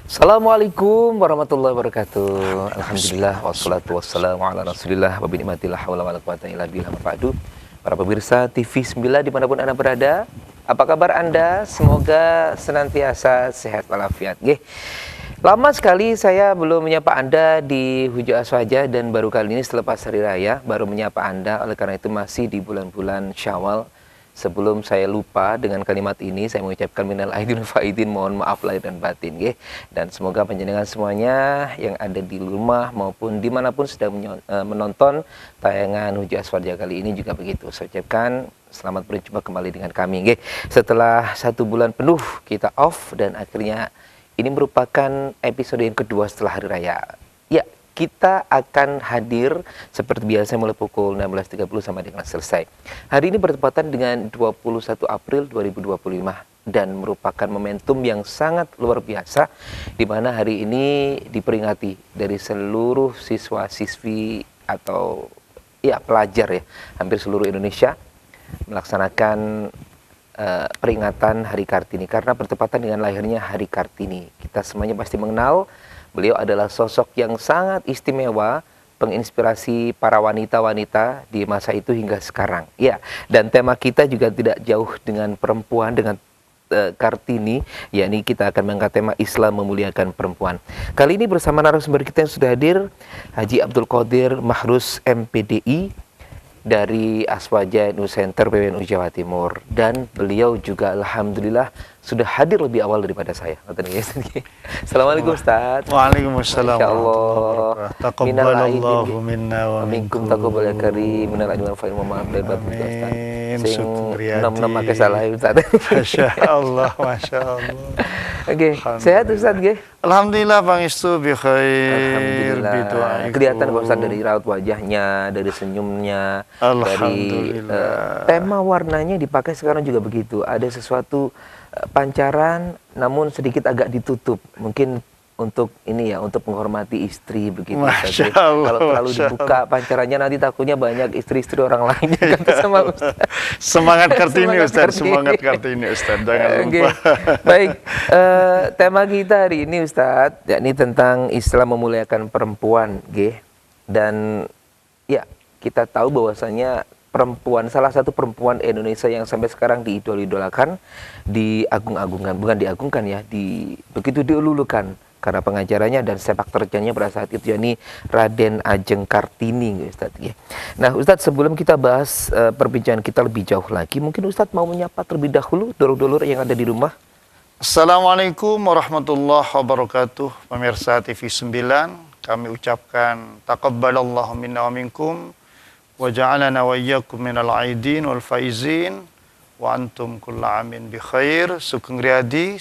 Assalamualaikum warahmatullahi wabarakatuh. Alhamdulillah wassalatu wassalamu ala Rasulillah wa bi ni'matillah haula wala quwata illa billah mafadu. Para pemirsa TV 9 dimanapun Anda berada, apa kabar Anda? Semoga senantiasa sehat walafiat. Nggih. Lama sekali saya belum menyapa Anda di Huja Aswaja dan baru kali ini selepas hari raya baru menyapa Anda. Oleh karena itu masih di bulan-bulan Syawal. Sebelum saya lupa dengan kalimat ini, saya mengucapkan minal aidin wal faidin, mohon maaf lahir dan batin, nggih. Dan semoga panjenengan semuanya yang ada di rumah maupun dimanapun sedang menonton tayangan Huja Aswaja kali ini juga begitu. Saya ucapkan selamat berjumpa kembali dengan kami, nggih. Setelah 1 bulan penuh kita off dan akhirnya ini merupakan episode yang kedua setelah hari raya. Ya, kita akan hadir seperti biasa mulai pukul 16.30 sampai dengan selesai. Hari ini bertepatan dengan 21 April 2025 dan merupakan momentum yang sangat luar biasa di mana hari ini diperingati dari seluruh siswa-siswi atau ya pelajar ya hampir seluruh Indonesia melaksanakan peringatan Hari Kartini karena bertepatan dengan lahirnya Hari Kartini. Kita semuanya pasti mengenal beliau adalah sosok yang sangat istimewa, penginspirasi para wanita-wanita di masa itu hingga sekarang. Ya, dan tema kita juga tidak jauh dengan perempuan, dengan Kartini, yakni kita akan mengangkat tema Islam memuliakan perempuan. Kali ini bersama narasumber kita yang sudah hadir, Haji Abdul Qadir Mahrus MPDI dari Aswaja New Center PWNU Jawa Timur, dan beliau juga alhamdulillah sudah hadir lebih awal daripada saya. Assalamualaikum Ustaz. Waalaikumsalam. Insyaallah. Taqabbalallahu minna wa minkum. Taqabbal ya karim. Minal aidin wal faidin, maaf dari batin Ustaz. Sing nom-nom make salah Ustaz. Masyaallah, masyaallah. Oke, sehat Ustaz nggih? Alhamdulillah Pangestu bi khair. Alhamdulillah. Kelihatan Pak Ustaz dari raut wajahnya, dari senyumnya, dari tema warnanya dipakai sekarang juga begitu. Ada sesuatu pancaran namun sedikit agak ditutup. Mungkin untuk ini ya, untuk menghormati istri begitu. Kalau terlalu dibuka pancarannya nanti takutnya banyak istri-istri orang lain yang kata sama Ustaz. Semangat Kartini Ustaz, semangat Kartini Ustaz. Jangan lupa. Baik, tema kita hari ini Ustaz, yakni tentang Islam memuliakan perempuan, nggih. Dan ya, kita tahu bahwasanya perempuan, salah satu perempuan Indonesia yang sampai sekarang diidol-idolakan, diagung-agungkan, bukan diagungkan ya, begitu diululukan karena pengajarannya dan sepak terjangnya pada saat itu, yakni Raden Ajeng Kartini, Ustaz. Nah, Ustaz, sebelum kita bahas perbincangan kita lebih jauh lagi, mungkin Ustaz mau menyapa terlebih dahulu dulur-dulur yang ada di rumah. Assalamualaikum warahmatullahi wabarakatuh. Pemirsa TV 9, kami ucapkan taqabbalallahu minna wa minkum wa ja'alana wa iyyakum minal aidin wal faizin wa antum kulla amin bi khair. Sugeng Riyadi,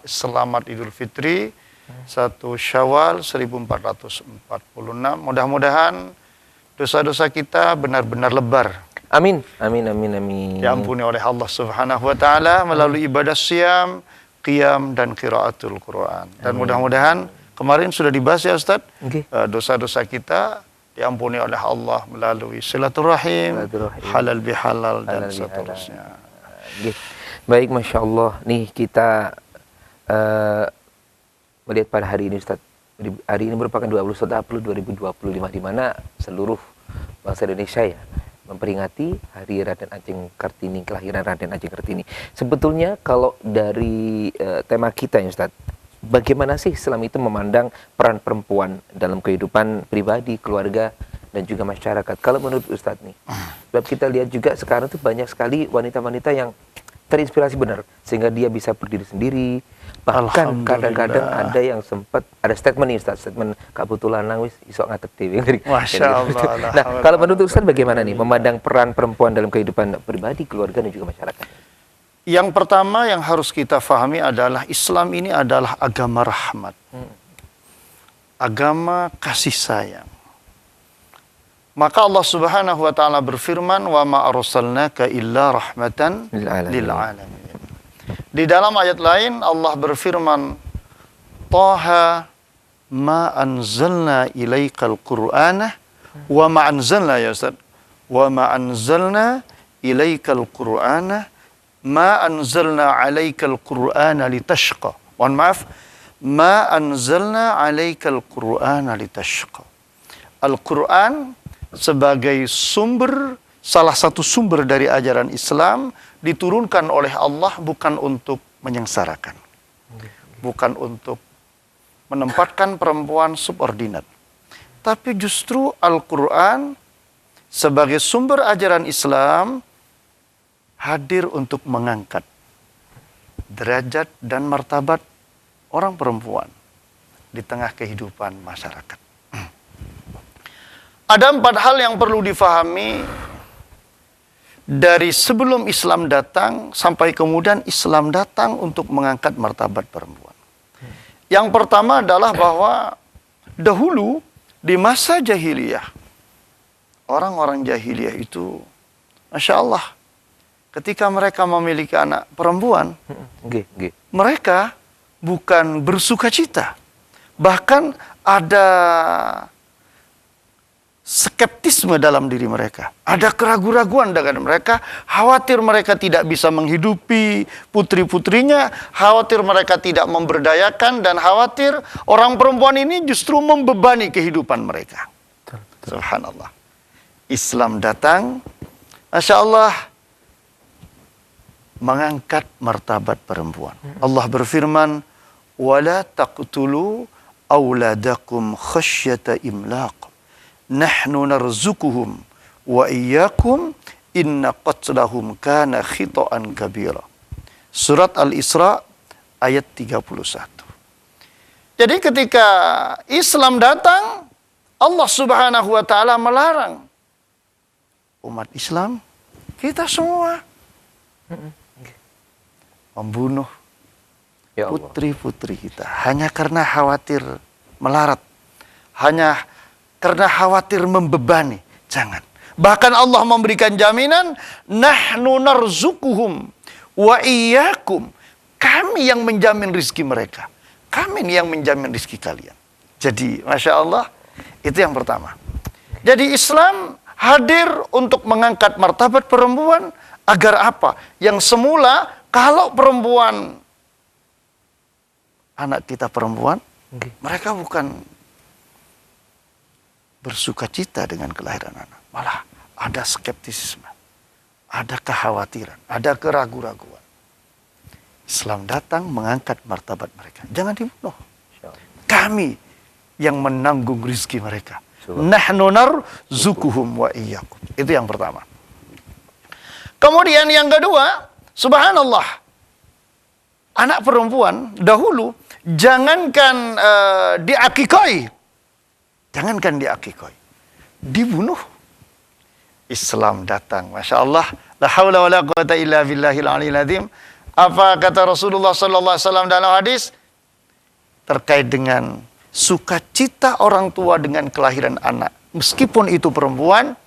selamat Idul Fitri 1 Syawal 1446. Mudah-mudahan dosa-dosa kita benar-benar lebar. Amin, amin, amin, amin. Diampuni oleh Allah Subhanahu wa taala melalui ibadah siam, qiyam dan qiraatul Quran. Dan mudah-mudahan kemarin sudah dibahas ya Ustaz, dosa-dosa kita diampuni oleh Allah melalui silaturahim, halal bihalal dan seterusnya. Baik, Masya Allah. Nih kita melihat pada hari ini Ustaz. Hari ini merupakan 21 April 2025 di mana seluruh bangsa Indonesia ya memperingati Hari Raden Ajeng Kartini, kelahiran Raden Ajeng Kartini. Sebetulnya kalau dari tema kita ya Ustaz, bagaimana sih Islam itu memandang peran perempuan dalam kehidupan pribadi, keluarga, dan juga masyarakat? Kalau menurut Ustadz nih, sebab kita lihat juga sekarang tuh banyak sekali wanita-wanita yang terinspirasi benar, sehingga dia bisa berdiri sendiri. Bahkan kadang-kadang ada yang sempat, ada statement nih Ustadz, statement kebetulan wis isok ngatek dewe. Masya Allah. Nah, kalau menurut Ustadz bagaimana nih memandang peran perempuan dalam kehidupan pribadi, keluarga, dan juga masyarakat? Yang pertama yang harus kita fahami adalah Islam ini adalah agama rahmat. Agama kasih sayang. Maka Allah Subhanahu wa taala berfirman, "Wa ma arsalnaka illa rahmatan lil alamin." Di dalam ayat lain Allah berfirman, "Taha ma anzalna ilaikal qur'ana wa ma anzalna ya Ustaz. Wa ma anzalna ilaikal qur'ana ma anzalna alaikal qur'ana litashqa." Mohon maaf, Ma anzalna 'alaikal Qur'ana litashqa. Al-Quran sebagai salah satu sumber dari ajaran Islam diturunkan oleh Allah bukan untuk menyengsarakan. Bukan untuk menempatkan perempuan subordinat. Tapi justru Al-Quran sebagai sumber ajaran Islam hadir untuk mengangkat derajat dan martabat orang perempuan di tengah kehidupan masyarakat. Ada 4 hal yang perlu difahami dari sebelum Islam datang sampai kemudian Islam datang untuk mengangkat martabat perempuan. Yang pertama adalah bahwa dahulu di masa jahiliyah, orang-orang jahiliyah itu, Masya Allah, ketika mereka memiliki anak perempuan, mereka bukan bersukacita. Bahkan ada skeptisme dalam diri mereka. Ada keraguan-raguan dengan mereka. Khawatir mereka tidak bisa menghidupi putri-putrinya. Khawatir mereka tidak memberdayakan. Dan khawatir orang perempuan ini justru membebani kehidupan mereka. Subhanallah. Islam datang, Masya Allah, mengangkat martabat perempuan. Allah berfirman, وَلَا تَقْتُلُوا أَوْلَادَكُمْ خَشْيَةَ إِمْلَاقٍ Nahnu narzukuhum wa iyyakum inna qatlahum kana khita'an kabira. Surat Al-Isra ayat 31. Jadi ketika Islam datang, Allah Subhanahu wa taala melarang umat Islam, kita semua membunuh putri-putri kita hanya karena khawatir melarat, hanya karena khawatir membebani. Jangan. Bahkan Allah memberikan jaminan, nahnu narzukuhum wa iyyakum. Kami yang menjamin rizki mereka. Kami yang menjamin rizki kalian. Jadi, Masya Allah, itu yang pertama. Jadi Islam hadir untuk mengangkat martabat perempuan agar apa? Yang semula kalau perempuan, anak kita perempuan, mereka bukan bersukacita dengan kelahiran anak. Malah ada skeptisisme, ada kekhawatiran, ada keraguan-raguan. Islam datang mengangkat martabat mereka. Jangan dibunuh. Kami yang menanggung rizki mereka. Nahnu narzukuhum wa iyyakum. Itu yang pertama. Kemudian yang kedua, subhanallah, anak perempuan dahulu jangankan diakikai, jangankan diakikoi, dibunuh. Islam datang, Masya Allah, la haula wa la quwata illa billahil aliyil azim. Apa kata Rasulullah sallallahu alaihi wasallam dalam hadis terkait dengan sukacita orang tua dengan kelahiran anak, meskipun itu perempuan,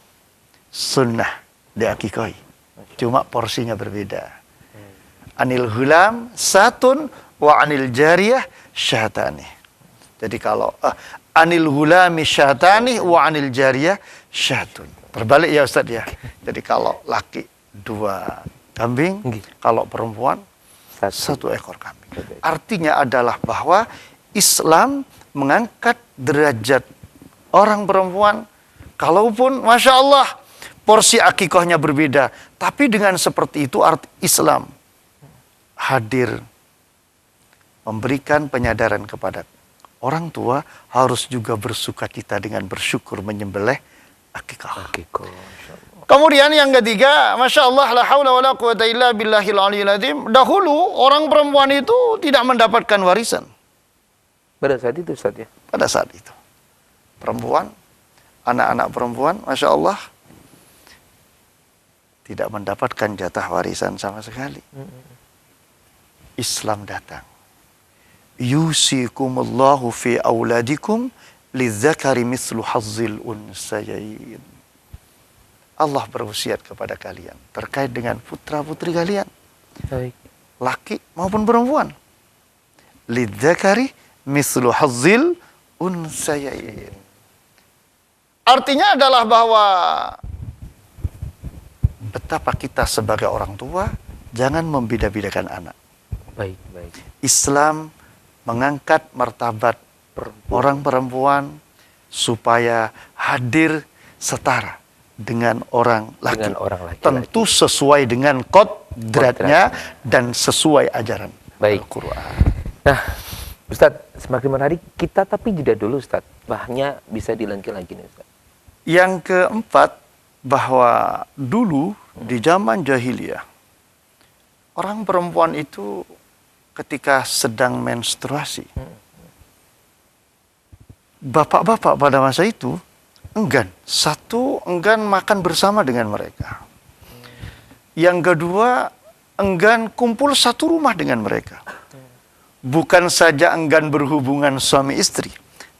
sunnah diakikoi, cuma porsinya berbeda. Anil hulam satun wa anil jariyah syatani. Jadi kalau anil hulami syatani wa anil jariyah syatun. Terbalik ya Ustaz ya. Jadi kalau laki 2 kambing, kalau perempuan 1 ekor kambing. Artinya adalah bahwa Islam mengangkat derajat orang perempuan. Kalaupun Masya Allah porsi akikahnya berbeda, tapi dengan seperti itu Islam hadir memberikan penyadaran kepada orang tua harus juga bersukacita dengan bersyukur menyembelih akikah. Kemudian yang ketiga, Masya Allah, la haula wa la quwata illa billahil aliyil azim. Dahulu orang perempuan itu tidak mendapatkan warisan. Pada saat itu Ustaz ya? Pada saat itu. Perempuan, anak-anak perempuan, Masya Allah, tidak mendapatkan jatah warisan sama sekali. Islam datang. Yusikumullahu fi auladikum lidzakari mislu hazzil unsayain. Allah berwasiat kepada kalian terkait dengan putra-putri kalian. Baik. Laki maupun perempuan. Lidzakari mislu hazzil unsayain. Artinya adalah bahwa betapa kita sebagai orang tua jangan membeda-bedakan anak. Baik, baik. Islam mengangkat martabat orang perempuan supaya hadir setara dengan orang laki. Dengan orang laki-laki. Tentu sesuai dengan kodratnya dan sesuai ajaran Baik. Al-Quran. Nah, Ustadz, semakin menarik kita tapi jeda dulu Ustadz. Bahnya bisa dilanjut lagi nih Ustadz. Yang keempat, bahwa dulu di zaman jahiliyah, orang perempuan itu ketika sedang menstruasi, bapak-bapak pada masa itu enggan. Satu, enggan makan bersama dengan mereka. Yang kedua, enggan kumpul satu rumah dengan mereka. Bukan saja enggan berhubungan suami istri,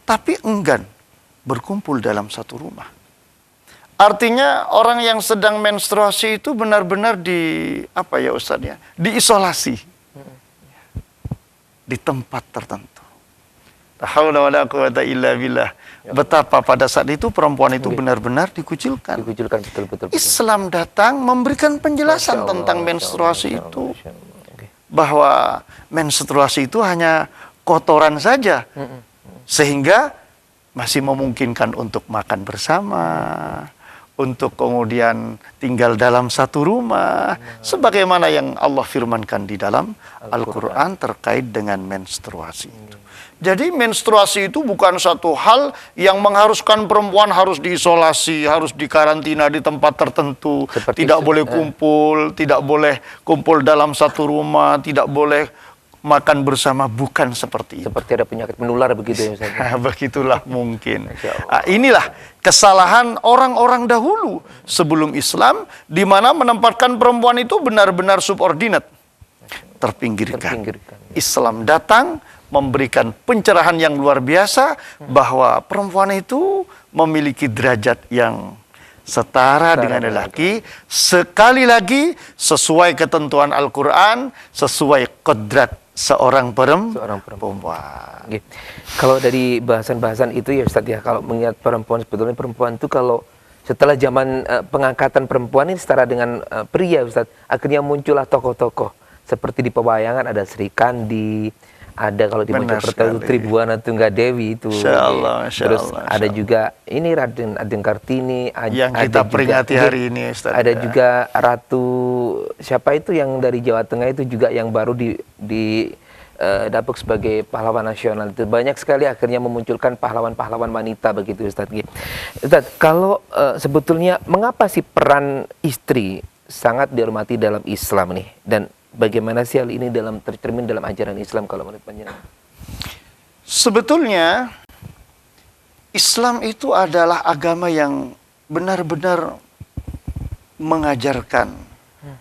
tapi enggan berkumpul dalam satu rumah. Artinya orang yang sedang menstruasi itu benar-benar diisolasi di tempat tertentu. La haula wala quwata illa billah. Betapa pada saat itu perempuan itu benar-benar dikucilkan. Dikucilkan betul. Islam datang memberikan penjelasan tentang menstruasi itu. Bahwa menstruasi itu hanya kotoran saja. Sehingga masih memungkinkan untuk makan bersama, untuk kemudian tinggal dalam satu rumah, sebagaimana yang Allah firmankan di dalam Al-Quran terkait dengan menstruasi itu. Jadi menstruasi itu bukan satu hal yang mengharuskan perempuan harus diisolasi, harus dikarantina di tempat tertentu, tidak boleh kumpul, tidak boleh kumpul dalam satu rumah, tidak boleh makan bersama, bukan seperti itu. Seperti ada penyakit menular begitu ya Ustaz. Begitulah mungkin. Inilah kesalahan orang-orang dahulu sebelum Islam, di mana menempatkan perempuan itu benar-benar subordinat, terpinggirkan. Islam datang memberikan pencerahan yang luar biasa bahwa perempuan itu memiliki derajat yang setara dengan lelaki, sekali lagi sesuai ketentuan Al-Quran, sesuai kodrat seorang perempuan. Gitu. Kalau dari bahasan-bahasan itu ya Ustaz ya, kalau mengingat perempuan, sebetulnya perempuan itu kalau setelah zaman pengangkatan perempuan ini setara dengan pria Ustaz, akhirnya muncullah tokoh-tokoh seperti di pewayangan ada Sri Kandi, ada kalau di Mojokerto Tribuana Tunggadewi itu. Terus ada juga ini Raden Kartini, yang kita peringati hari ini Ustaz. Ada juga Ratu siapa itu yang dari Jawa Tengah itu juga yang baru dapuk sebagai pahlawan nasional. Itu banyak sekali akhirnya memunculkan pahlawan-pahlawan wanita begitu Ustaz. Ustaz, kalau sebetulnya mengapa sih peran istri sangat dihormati dalam Islam nih, dan bagaimana sih hal ini tercermin dalam ajaran Islam kalau menurut panjenengan? Sebetulnya Islam itu adalah agama yang benar-benar mengajarkan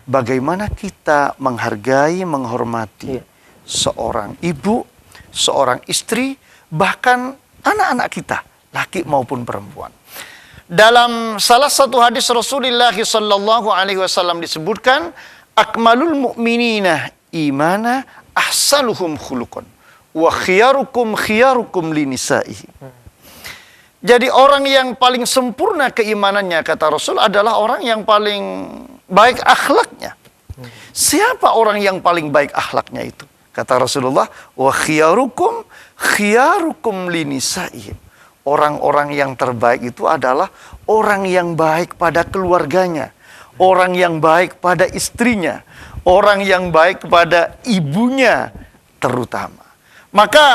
bagaimana kita menghargai, menghormati seorang ibu, seorang istri, bahkan anak-anak kita, laki maupun perempuan. Dalam salah satu hadis Rasulullah sallallahu alaihi wasallam disebutkan, akmalul mu'minina imana ahsanuhum khuluqan wa khiyarukum linisaihi. Jadi orang yang paling sempurna keimanannya, kata Rasul, adalah orang yang paling baik akhlaknya. Siapa orang yang paling baik akhlaknya itu? Kata Rasulullah, wa khiyarukum linisaihi. Orang-orang yang terbaik itu adalah orang yang baik pada keluarganya, orang yang baik pada istrinya, orang yang baik kepada ibunya terutama. Maka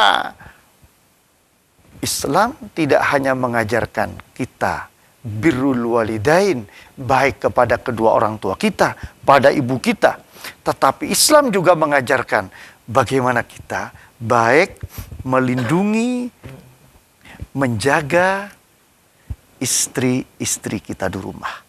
Islam tidak hanya mengajarkan kita birrul walidain, baik kepada kedua orang tua kita, pada ibu kita, tetapi Islam juga mengajarkan bagaimana kita baik melindungi, menjaga istri-istri kita di rumah.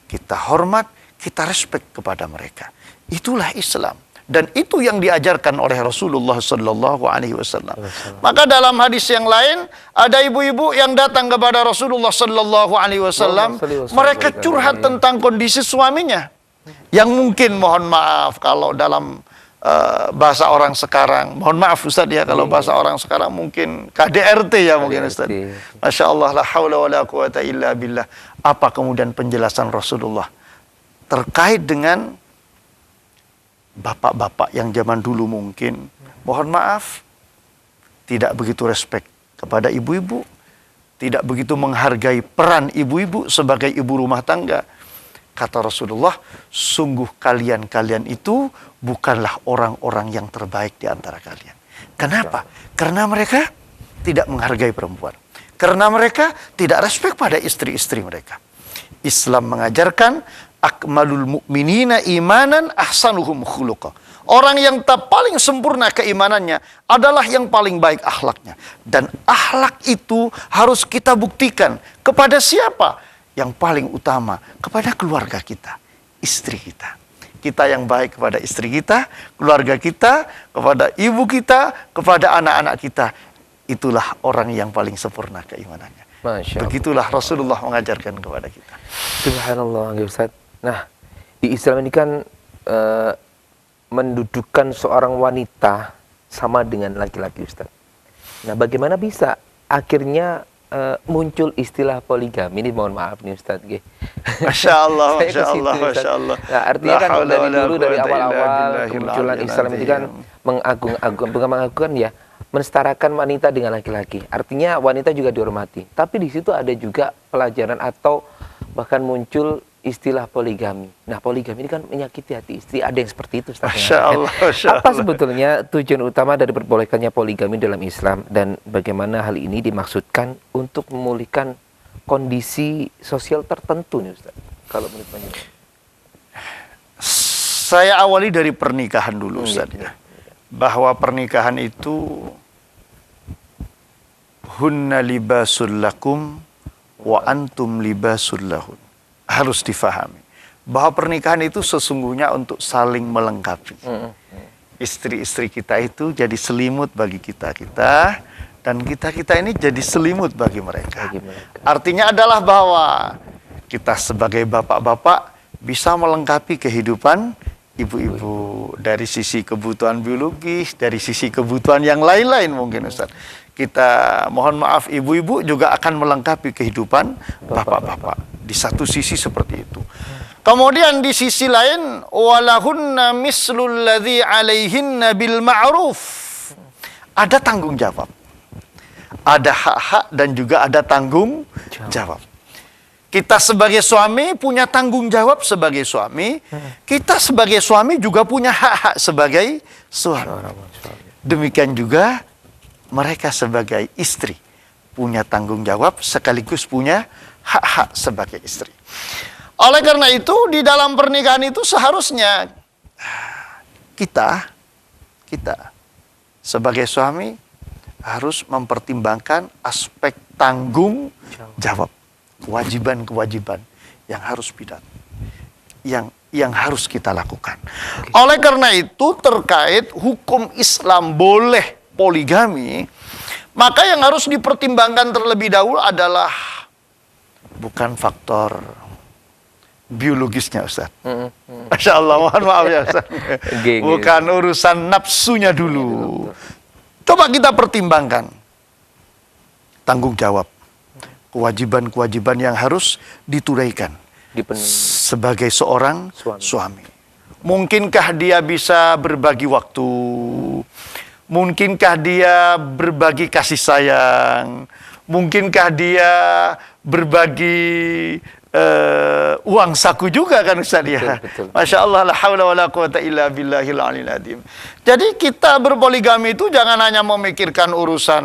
Kita hormat, kita respect kepada mereka. Itulah Islam. Dan itu yang diajarkan oleh Rasulullah sallallahu alaihi wasallam. Maka dalam hadis yang lain, ada ibu-ibu yang datang kepada Rasulullah sallallahu alaihi wasallam, mereka curhat tentang kondisi suaminya. Yang mungkin, mohon maaf kalau dalam bahasa orang sekarang, mohon maaf Ustaz ya, kalau bahasa orang sekarang mungkin KDRT ya mungkin Ustaz. Masya Allah, la haula wa la quwata illa billah. Apa kemudian penjelasan Rasulullah terkait dengan bapak-bapak yang zaman dulu mungkin, mohon maaf, tidak begitu respect kepada ibu-ibu, tidak begitu menghargai peran ibu-ibu sebagai ibu rumah tangga. Kata Rasulullah, sungguh kalian-kalian itu bukanlah orang-orang yang terbaik di antara kalian. Kenapa? Karena mereka tidak menghargai perempuan. Karena mereka tidak respect pada istri-istri mereka. Islam mengajarkan akmalul mu'minina imanan ahsanuhum khuluqa. Orang yang paling sempurna keimanannya adalah yang paling baik akhlaknya. Dan akhlak itu harus kita buktikan kepada siapa? Yang paling utama, kepada keluarga kita, istri kita. Kita yang baik kepada istri kita, keluarga kita, kepada ibu kita, kepada anak-anak kita. Itulah orang yang paling sempurna keimanannya. Masya Allah. Begitulah Rasulullah mengajarkan kepada kita. Subhanallah, Ustaz. Nah, di Islam ini kan mendudukkan seorang wanita sama dengan laki-laki, Ustaz. Nah, bagaimana bisa akhirnya muncul istilah poligami ini? Mohon maaf nih, Ustaz. Masya Allah, Saya Masya ke situ, Allah, Ustaz. Masya Allah. Nah, artinya kan dari dulu, dari awal-awal Billahi kemunculan al-aliyyil Islam itu kan azim. bukan mengagungkan ya, mensetarakan wanita dengan laki-laki. Artinya wanita juga dihormati. Tapi di situ ada juga pelajaran atau bahkan muncul istilah poligami. Nah, poligami ini kan menyakiti hati istri. Ada yang seperti itu, Ustaz. Masya Allah, Masya Apa Allah. sebetulnya tujuan utama dari diperbolehkannya poligami dalam Islam, dan bagaimana hal ini dimaksudkan untuk memulihkan kondisi sosial tertentu nih, Ustaz? Kalau menurut Panjenengan. Saya awali dari pernikahan dulu, Ustaz. Iya. Bahwa pernikahan itu hunna libasul lakum wa antum libasul lahun. Harus difahami bahwa pernikahan itu sesungguhnya untuk saling melengkapi. Istri-istri kita itu jadi selimut bagi kita-kita, dan kita-kita ini jadi selimut bagi mereka. Artinya adalah bahwa kita sebagai bapak-bapak bisa melengkapi kehidupan ibu-ibu dari sisi kebutuhan biologis, dari sisi kebutuhan yang lain-lain mungkin, Ustaz. Kita mohon maaf, ibu-ibu juga akan melengkapi kehidupan bapak-bapak. Di satu sisi seperti itu. Kemudian di sisi lain, walahunna mislul ladzi alaihinna bil ma'ruf. Ada tanggung jawab. Ada hak-hak dan juga ada tanggung jawab. Kita sebagai suami punya tanggung jawab sebagai suami. Kita sebagai suami juga punya hak-hak sebagai suami. Demikian juga mereka sebagai istri punya tanggung jawab sekaligus punya hak-hak sebagai istri. Oleh karena itu, di dalam pernikahan itu seharusnya kita sebagai suami harus mempertimbangkan aspek tanggung jawab, kewajiban-kewajiban yang harus yang harus kita lakukan. Oleh karena itu, terkait hukum Islam boleh poligami, maka yang harus dipertimbangkan terlebih dahulu adalah bukan faktor biologisnya, Ustaz. Masya Allah, mohon maaf ya, Ustaz. Bukan urusan nafsunya dulu. Coba kita pertimbangkan tanggung jawab, kewajiban-kewajiban yang harus ditunaikan sebagai seorang suami. Mungkinkah dia bisa berbagi waktu? Mungkinkah dia berbagi kasih sayang? Mungkinkah dia berbagi uang saku juga, kan Ustaz ya? Betul. Masya Allah, la haula wa la quwata illa billahil aliyil azim. Jadi kita berpoligami itu jangan hanya memikirkan urusan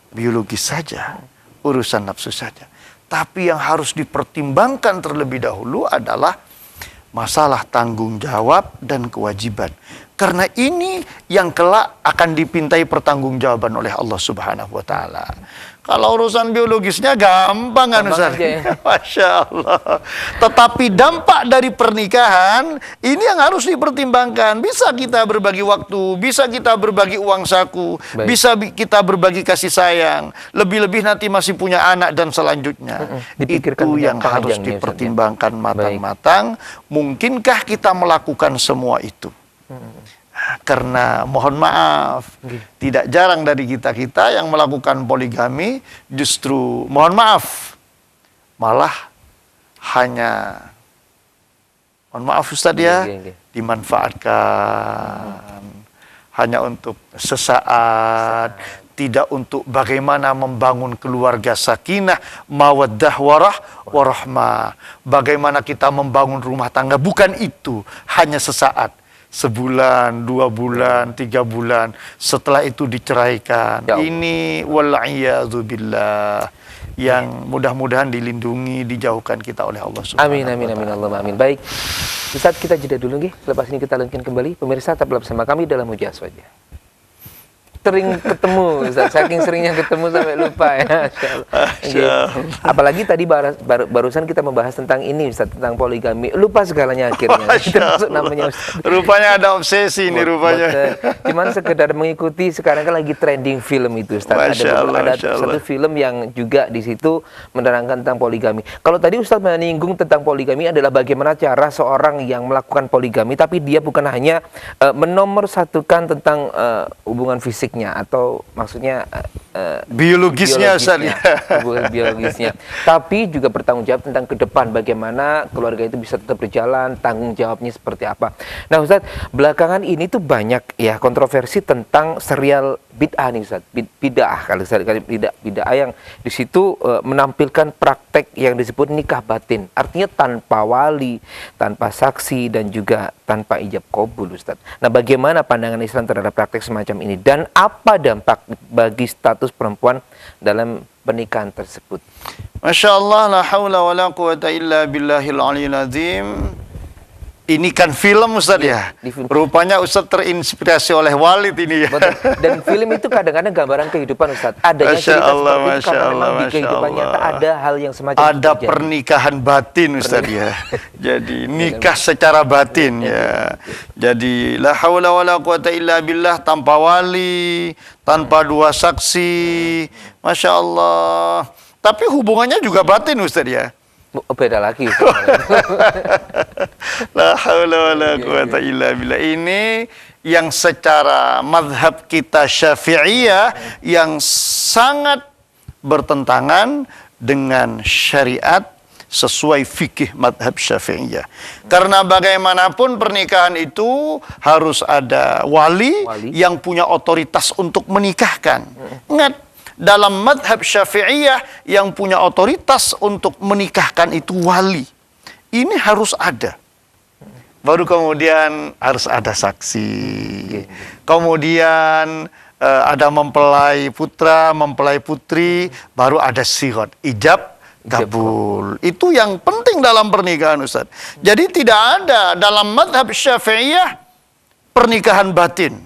biologis saja, urusan nafsu saja. Tapi yang harus dipertimbangkan terlebih dahulu adalah masalah tanggung jawab dan kewajiban. Karena ini yang kelak akan dipintai pertanggungjawaban oleh Allah Subhanahu wa taala. Kalau urusan biologisnya gampang kan, Ustaz? Ya. Masya Allah. Tetapi dampak dari pernikahan ini yang harus dipertimbangkan. Bisa kita berbagi waktu, bisa kita berbagi uang saku, bisa kita berbagi kasih sayang. Lebih-lebih nanti masih punya anak dan selanjutnya. Itu yang harus dipertimbangkan matang-matang. Mungkinkah kita melakukan semua itu? Karena mohon maaf, tidak jarang dari kita-kita yang melakukan poligami justru mohon maaf malah hanya mohon maaf Ustadz ya, dimanfaatkan, hanya untuk sesaat, tidak untuk bagaimana membangun keluarga sakinah, mawaddah, warahmah. Bagaimana kita membangun rumah tangga, bukan itu, hanya sesaat. Sebulan, 2 bulan, 3 bulan, setelah itu diceraikan. Ya Allah. Ini wal'iyadzubillah, yang mudah-mudahan dilindungi, dijauhkan kita oleh Allah Subhanahu Amin, amin, amin, Allah amin. Baik, Ustaz, kita jeda dulu nih. Selepas ini kita lanjutkan kembali. Pemirsa, tetaplah bersama kami dalam Hujah Saja. Sering ketemu, Ustaz. Saking seringnya ketemu sampai lupa ya. Okay. Apalagi tadi barusan kita membahas tentang ini, Ustaz, tentang poligami. Lupa segalanya akhirnya. Termasuk namanya Ustaz. Rupanya ada obsesi ini rupanya. Cuman sekedar mengikuti, sekarang kan lagi trending film itu, Ustaz. Ada satu film yang juga di situ menerangkan tentang poligami. Kalau tadi Ustaz menyinggung tentang poligami adalah bagaimana cara seorang yang melakukan poligami, tapi dia bukan hanya menomorsatukan tentang hubungan fisiknya, atau maksudnya biologisnya, hubungan biologisnya, tapi juga bertanggung jawab tentang ke depan bagaimana keluarga itu bisa tetap berjalan, tanggung jawabnya seperti apa. Nah, Ustaz, belakangan ini tuh banyak ya kontroversi tentang serial bid'ah nih, Ustaz. Bid'ah, kalau bid'ah yang di situ menampilkan praktek yang disebut nikah batin, artinya tanpa wali, tanpa saksi, dan juga tanpa ijab qabul, Ustaz. Nah, bagaimana pandangan Islam terhadap praktek semacam ini, dan apa dampak bagi status perempuan dalam pernikahan tersebut? Masya Allah, la hawla wa la quwata illa billahil aliyil azim. Ini kan film, Ustaz, ya? Rupanya Ustaz terinspirasi oleh Walid ini ya. Betul. Dan film itu kadang-kadang gambaran kehidupan, Ustaz. Adanya cerita seperti itu karena memang di kehidupan nyata ada hal yang semacam itu. Ada pernikahan batin, Ustaz, ya. Jadi nikah secara batin ya. Jadi la haula wala quwata illa billah, tanpa wali, tanpa 2 saksi. Masya Allah. Tapi hubungannya juga batin, Ustaz, ya. Beda lagi. La haula wala quwata illa billah. Ini yang secara mazhab kita Syafi'iyah yang sangat bertentangan dengan syariat sesuai fikih mazhab Syafi'iyah. Karena bagaimanapun pernikahan itu harus ada wali yang punya otoritas untuk menikahkan. Ingat, dalam madhab Syafi'iyah yang punya otoritas untuk menikahkan itu wali. Ini harus ada. Baru kemudian harus ada saksi. Kemudian ada mempelai putra, mempelai putri, baru ada sighah, ijab kabul. Itu yang penting dalam pernikahan, Ustaz. Jadi tidak ada dalam madhab Syafi'iyah pernikahan batin.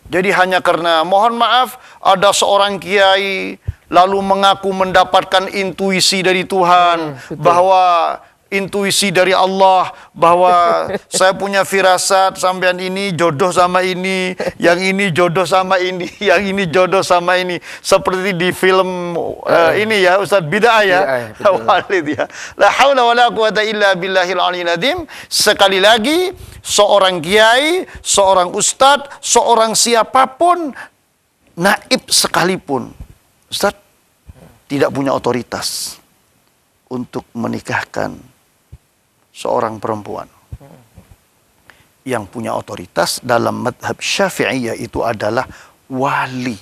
Jadi hanya karena, mohon maaf, ada seorang kiai lalu mengaku mendapatkan intuisi dari Tuhan, bahwa intuisi dari Allah, bahwa saya punya firasat sampean ini jodoh sama ini, yang ini jodoh sama ini, yang ini jodoh sama ini. Seperti di film ini ya, Ustaz, bid'ah ya. Walid ya. La haula wala quwata illa billahil aliyil azim. Sekali lagi, seorang kiai, seorang ustadz, seorang siapapun, naib sekalipun, Ustaz, tidak punya otoritas untuk menikahkan seorang perempuan. Yang punya otoritas dalam madhab Syafi'iyah itu adalah wali.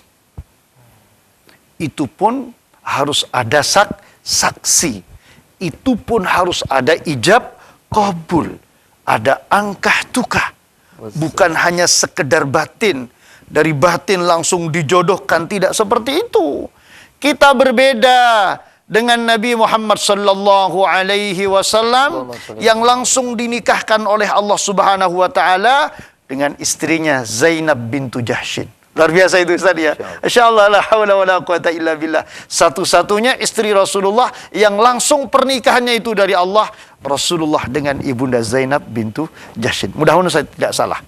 Itu pun harus ada saksi. Itu pun harus ada ijab qabul. Ada angkah tukah. Bukan hanya sekedar batin. Dari batin langsung dijodohkan. Tidak seperti itu. Kita berbeda dengan Nabi Muhammad sallallahu alaihi wasallam yang langsung dinikahkan oleh Allah Subhanahu wa taala dengan istrinya Zainab bintu Jahsyin. Luar biasa itu, Ustaz, ya. Insyaallah, la haula wala quwata illa billah. Satu-satunya istri Rasulullah yang langsung pernikahannya itu dari Allah, Rasulullah dengan ibunda Zainab bintu Jahsyin. Mudah-mudahan saya tidak salah.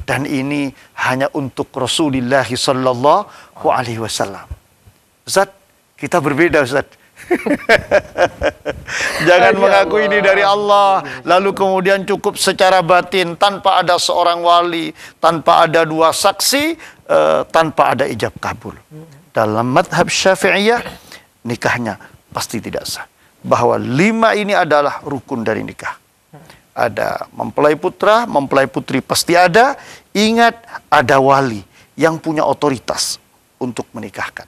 Dan ini hanya untuk Rasulullah sallallahu alaihi wasallam. Ustaz, kita berbeda, Ustaz. Jangan mengaku ini dari Allah, lalu kemudian cukup secara batin, tanpa ada seorang wali, tanpa ada 2 saksi, tanpa ada ijab kabul. Dalam madhab Syafi'iyah, nikahnya pasti tidak sah. Bahwa 5 ini adalah rukun dari nikah. Ada mempelai putra, mempelai putri pasti ada, Ingat, ada wali yang punya otoritas untuk menikahkan.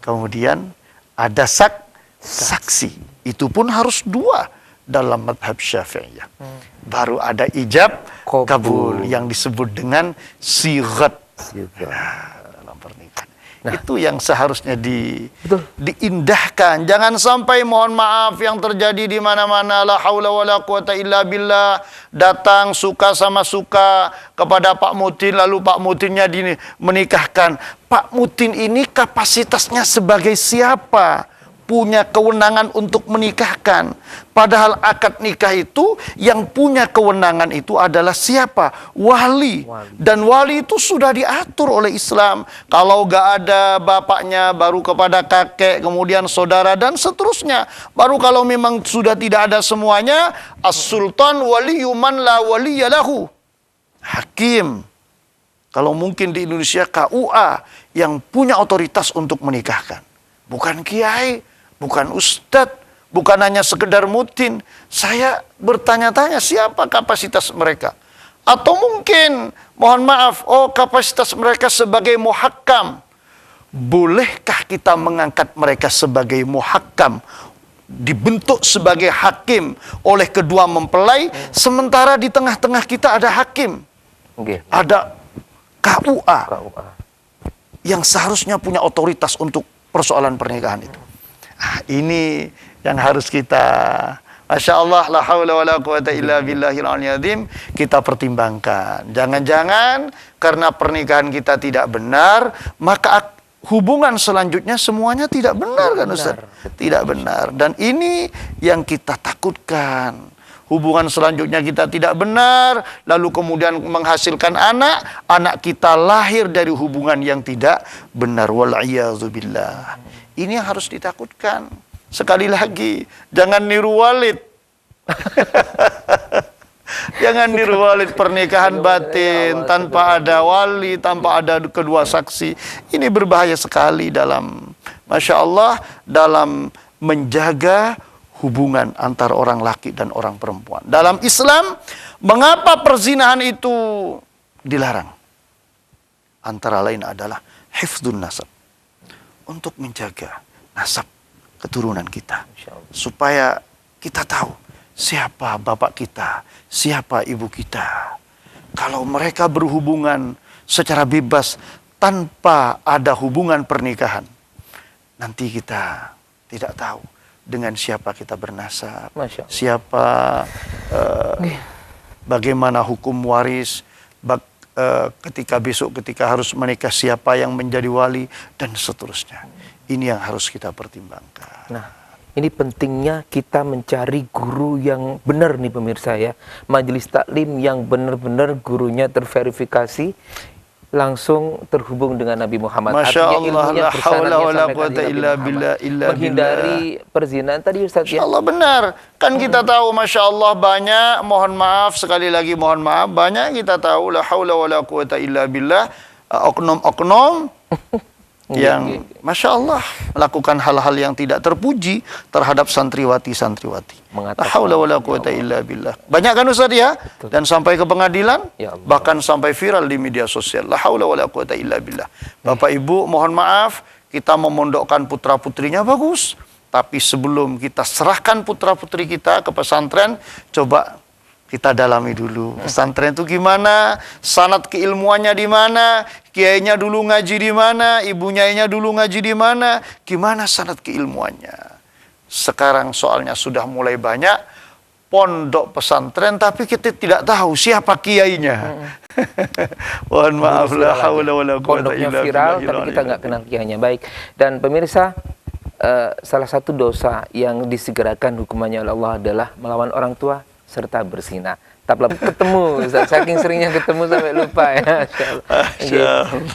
Kemudian ada saksi. Itu pun harus 2 dalam madhab Syafi'iyah. Baru ada ijab kabul yang disebut dengan sighat dalam pernikahan. Nah, itu yang seharusnya diindahkan. Jangan sampai, mohon maaf, yang terjadi di mana-mana, la haula wala quwata illa billah, datang suka sama suka kepada Pak Mutin, lalu Pak Mutinnya menikahkan. Pak Mutin ini kapasitasnya sebagai siapa? Punya kewenangan untuk menikahkan. Padahal akad nikah itu yang punya kewenangan itu adalah siapa? Wali. Dan wali itu sudah diatur oleh Islam. Kalau gak ada bapaknya, baru kepada kakek, kemudian saudara, dan seterusnya. Baru kalau memang sudah tidak ada semuanya, as-sultan waliyyu man la waliyalahu. Hakim. Kalau mungkin di Indonesia KUA yang punya otoritas untuk menikahkan. Bukan kiai, bukan ustadz, bukan hanya sekedar mutin. Saya bertanya-tanya siapa kapasitas mereka. Atau mungkin, mohon maaf, kapasitas mereka sebagai muhakkam. Bolehkah kita mengangkat mereka sebagai muhakkam? Dibentuk sebagai hakim oleh kedua mempelai, sementara di tengah-tengah kita ada hakim. Ada KUA. Yang seharusnya punya otoritas untuk persoalan pernikahan itu. Ini yang harus kita, Masya Allah, la haula wa la quwata illa billahil aliyyil azim, kita pertimbangkan. Jangan-jangan karena pernikahan kita tidak benar, maka hubungan selanjutnya semuanya tidak benar, kan Ustaz? Tidak benar. Dan ini yang kita takutkan. Hubungan selanjutnya kita tidak benar, lalu kemudian menghasilkan anak kita lahir dari hubungan yang tidak benar. Wal'iyadzubillah. Ini yang harus ditakutkan. Sekali lagi, jangan niru Walid. Jangan niru Walid, pernikahan batin tanpa ada wali, tanpa ada kedua saksi. Ini berbahaya sekali dalam, Masya Allah, dalam menjaga hubungan antara orang laki dan orang perempuan. Dalam Islam, mengapa perzinahan itu dilarang? Antara lain adalah hifdzun nasab. Untuk menjaga nasab keturunan kita. Supaya kita tahu siapa bapak kita, siapa ibu kita. Kalau mereka berhubungan secara bebas tanpa ada hubungan pernikahan, nanti kita tidak tahu dengan siapa kita bernasab, siapa, bagaimana hukum waris, ketika harus menikah siapa yang menjadi wali, dan seterusnya. Ini yang harus kita pertimbangkan. Nah, ini pentingnya kita mencari guru yang benar nih pemirsa ya. Majelis taklim yang benar-benar gurunya terverifikasi, langsung terhubung dengan Nabi Muhammad. Masya Allah, la haula wa la quwata illa billah, menghindari perzinahan tadi Ustaz ya. Masya Allah, benar. Kan kita tahu, Masya Allah, banyak, mohon maaf, sekali lagi mohon maaf, banyak kita tahu, la haula wa la quwata illa billah, oknum-oknum yang Masya Allah melakukan hal-hal yang tidak terpuji terhadap santriwati-santriwati. La haula wa la quwata illa billah. Banyak kan Ustaz ya? Dan sampai ke pengadilan, bahkan sampai viral di media sosial. La haula wa la quwata illa billah. Bapak Ibu, mohon maaf, kita memondokkan putra-putrinya bagus. Tapi sebelum kita serahkan putra-putri kita ke pesantren, coba kita dalami dulu. Pesantren itu gimana? Sanad keilmuannya di mana? Kiainya dulu ngaji di mana? Ibunya dulu ngaji di mana? Gimana sanad keilmuannya? Sekarang soalnya sudah mulai banyak pondok pesantren, tapi kita tidak tahu siapa kiainya. Mohon maaf, la haula wala quwata illa billah. Pondoknya viral, tapi kita nggak kenal kiainya. Baik. Dan pemirsa, salah satu dosa yang disegerakan hukumannya oleh Allah adalah melawan orang tua serta berzina. Tapi ketemu, Ustaz. Saking seringnya ketemu sampai lupa ya.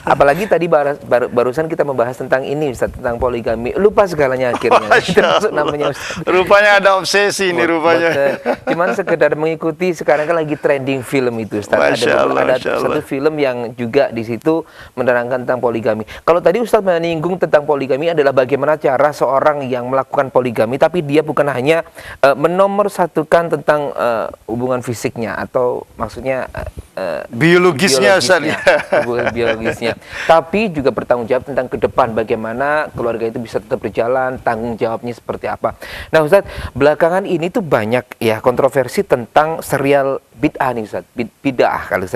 Apalagi tadi barusan kita membahas tentang ini, Ustaz, tentang poligami. Lupa segalanya akhirnya. Termasuk namanya Ustaz. Rupanya ada obsesi nih rupanya. Cuman sekedar mengikuti, sekarang kan lagi trending film itu, Ustaz. Ada satu film yang juga di situ menerangkan tentang poligami. Kalau tadi Ustaz menyinggung tentang poligami adalah bagaimana cara seorang yang melakukan poligami, tapi dia bukan hanya menomorsatukan tentang hubungan fisiknya, fisiknya atau maksudnya biologisnya, Ustaz, ya. hubungan biologisnya, tapi juga bertanggung jawab tentang ke depan bagaimana keluarga itu bisa tetap berjalan, tanggung jawabnya seperti apa. Nah Ustaz, belakangan ini tuh banyak ya kontroversi tentang serial bid'ah nih Ustaz, bid'ah kalau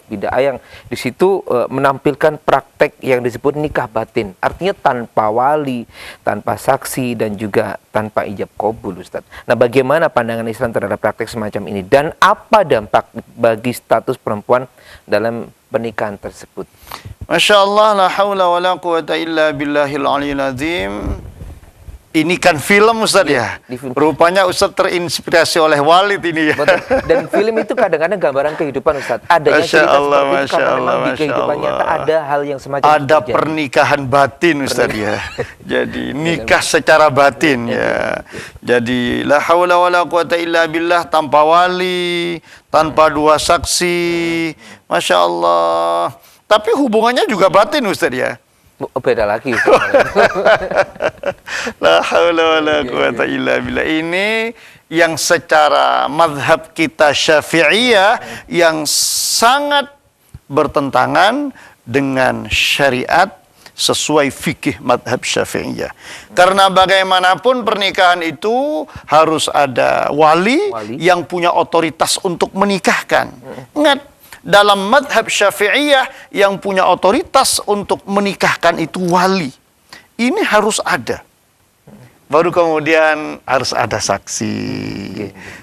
bid'ah yang di situ menampilkan praktek yang disebut nikah batin, artinya tanpa wali, tanpa saksi dan juga tanpa ijab qabul Ustaz. Nah, bagaimana pandangan Islam terhadap praktek semacam ini dan apa dampak bagi status perempuan dalam pernikahan tersebut? Masya Allah, la hawla wa la quwata illa billahil aliyil azim. Ini kan film, Ustaz, ya. Rupanya Ustaz terinspirasi oleh Walid ini, ya. Betul. Dan film itu kadang-kadang gambaran kehidupan, Ustaz. Adanya cerita seperti itu karena memang di kehidupan nyata ada hal yang semacam itu ada terjadi. pernikahan batin, Ustaz, ya. Jadi nikah secara batin, ya. Jadi la haula wala quwata illa billah, tanpa wali, tanpa dua saksi. Masya Allah. Tapi hubungannya juga batin, Ustaz, ya. Beda lagi. La haula wala quwata illa billah. Ini yang secara mazhab kita Syafi'iyah yang sangat bertentangan dengan syariat sesuai fikih mazhab Syafi'iyah. Karena bagaimanapun pernikahan itu harus ada wali yang punya otoritas untuk menikahkan. Ingat, dalam madhab Syafi'iyah yang punya otoritas untuk menikahkan itu wali. Ini harus ada. Baru kemudian harus ada saksi.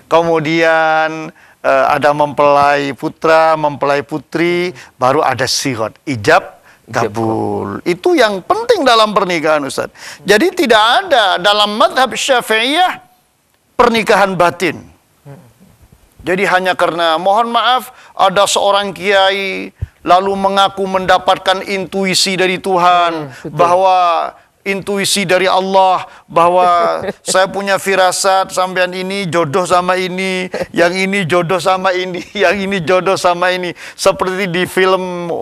Kemudian ada mempelai putra, mempelai putri, baru ada sighah, ijab kabul. Itu yang penting dalam pernikahan, Ustaz. Jadi tidak ada dalam madhab Syafi'iyah pernikahan batin. Jadi hanya karena, mohon maaf, ada seorang kiai lalu mengaku mendapatkan intuisi dari Tuhan, bahwa intuisi dari Allah, bahwa saya punya firasat sampean ini jodoh sama ini, yang ini jodoh sama ini, yang ini jodoh sama ini. Seperti di film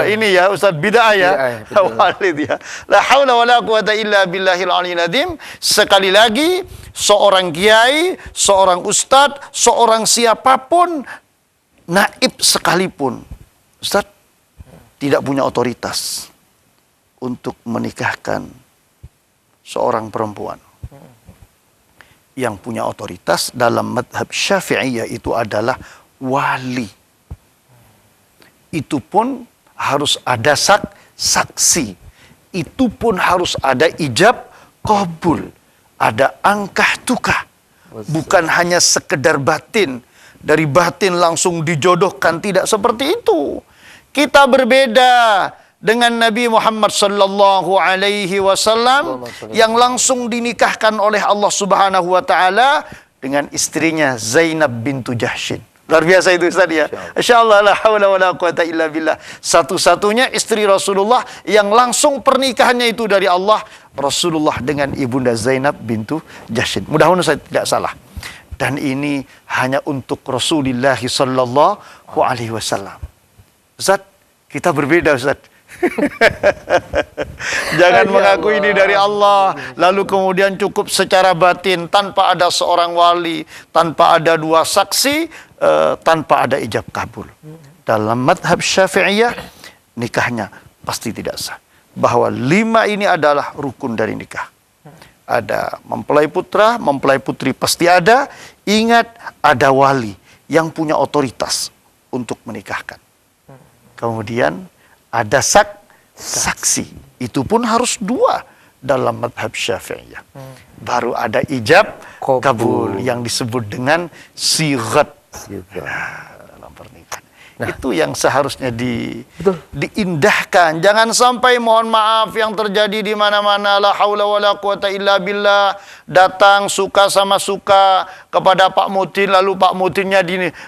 ini ya, Ustaz, bid'ah ya. Walid ya. La haula wala quwata illa billahil aliyil azim. Sekali lagi, seorang kiai, seorang ustadz, seorang siapapun, naib sekalipun, Ustaz, tidak punya otoritas untuk menikahkan seorang perempuan. Yang punya otoritas dalam madhab Syafi'iyah itu adalah wali. Itu pun harus ada saksi. Itu pun harus ada ijab qabul. Ada angkah tukah. Bukan hanya sekedar batin. Dari batin langsung dijodohkan. Tidak seperti itu. Kita berbeda dengan Nabi Muhammad sallallahu alaihi wasallam yang langsung dinikahkan oleh Allah Subhanahu wa taala dengan istrinya Zainab bintu Jahsyin. Luar biasa itu, Ustaz, ya. Insyaallah, la haula wala quwata illa billah. Satu-satunya istri Rasulullah yang langsung pernikahannya itu dari Allah, Rasulullah dengan ibunda Zainab bintu Jahsyin. Mudah-mudahan saya tidak salah. Dan ini hanya untuk Rasulullah sallallahu alaihi wasallam. Ustaz, kita berbeda, Ustaz. Jangan mengaku ini dari Allah, lalu kemudian cukup secara batin tanpa ada seorang wali, tanpa ada dua saksi, tanpa ada ijab kabul. Dalam madhab Syafi'iyah, nikahnya pasti tidak sah. Bahwa 5 ini adalah rukun dari nikah. Ada mempelai putra, mempelai putri pasti ada. Ingat, ada wali yang punya otoritas untuk menikahkan. Kemudian ada saksi. Itu pun harus 2 dalam madhab Syafi'iyah. Baru ada ijab kabul yang disebut dengan sighah dalam pernikahan. Nah, itu yang seharusnya diindahkan. Jangan sampai, mohon maaf, yang terjadi di mana-mana, la haula wala quwata illa billah, datang suka sama suka kepada Pak Mutin, lalu Pak Mutinnya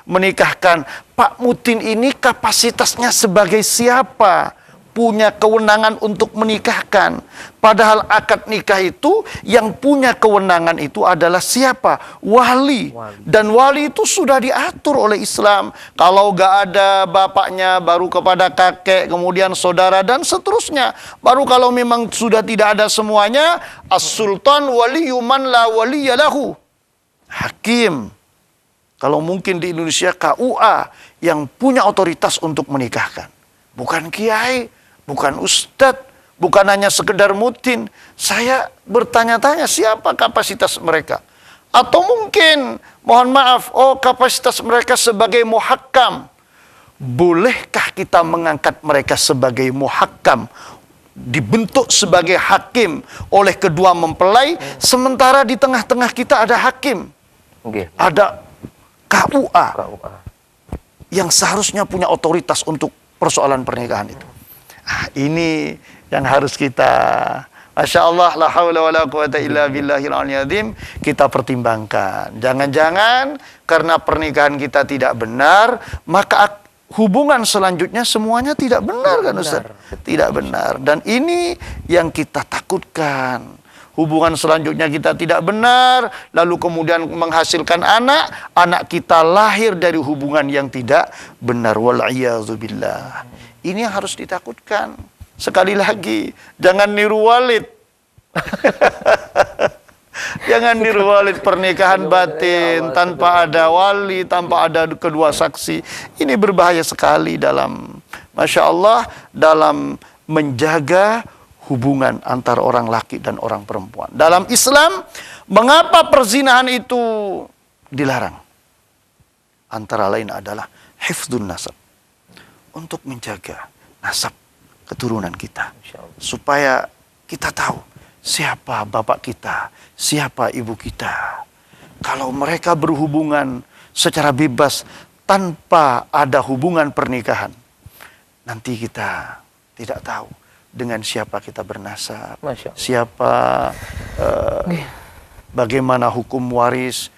menikahkan. Pak Mutin ini kapasitasnya sebagai siapa? Punya kewenangan untuk menikahkan. Padahal akad nikah itu yang punya kewenangan itu adalah siapa? Wali. Dan wali itu sudah diatur oleh Islam. Kalau gak ada bapaknya, baru kepada kakek, kemudian saudara, dan seterusnya. Baru kalau memang sudah tidak ada semuanya, as-sultan waliyyu man la waliyya lahu. Hakim. Kalau mungkin di Indonesia KUA yang punya otoritas untuk menikahkan. Bukan kiai, bukan ustadz, bukan hanya sekedar mutin. Saya bertanya-tanya siapa kapasitas mereka. Atau mungkin, mohon maaf, kapasitas mereka sebagai muhakkam. Bolehkah kita mengangkat mereka sebagai muhakkam? Dibentuk sebagai hakim oleh kedua mempelai, sementara di tengah-tengah kita ada hakim. Ada KUA yang seharusnya punya otoritas untuk persoalan pernikahan itu. Ini yang harus kita, Masya Allah, la haula wa la quwata illa billahil aliyyil azim, kita pertimbangkan. Jangan-jangan karena pernikahan kita tidak benar, maka hubungan selanjutnya semuanya tidak benar, kan Ustaz? Tidak benar. Dan ini yang kita takutkan. Hubungan selanjutnya kita tidak benar, lalu kemudian menghasilkan anak kita lahir dari hubungan yang tidak benar. Wal'iyadzubillah. Ini yang harus ditakutkan. Sekali lagi, jangan niru Walid. Jangan niru Walid, pernikahan batin tanpa ada wali, tanpa ada kedua saksi. Ini berbahaya sekali dalam, Masya Allah, dalam menjaga hubungan antara orang laki dan orang perempuan. Dalam Islam, mengapa perzinahan itu dilarang? Antara lain adalah hifdzun nasab. Untuk menjaga nasab keturunan kita. Supaya kita tahu siapa bapak kita, siapa ibu kita. Kalau mereka berhubungan secara bebas tanpa ada hubungan pernikahan, nanti kita tidak tahu dengan siapa kita bernasab, siapa, bagaimana hukum waris,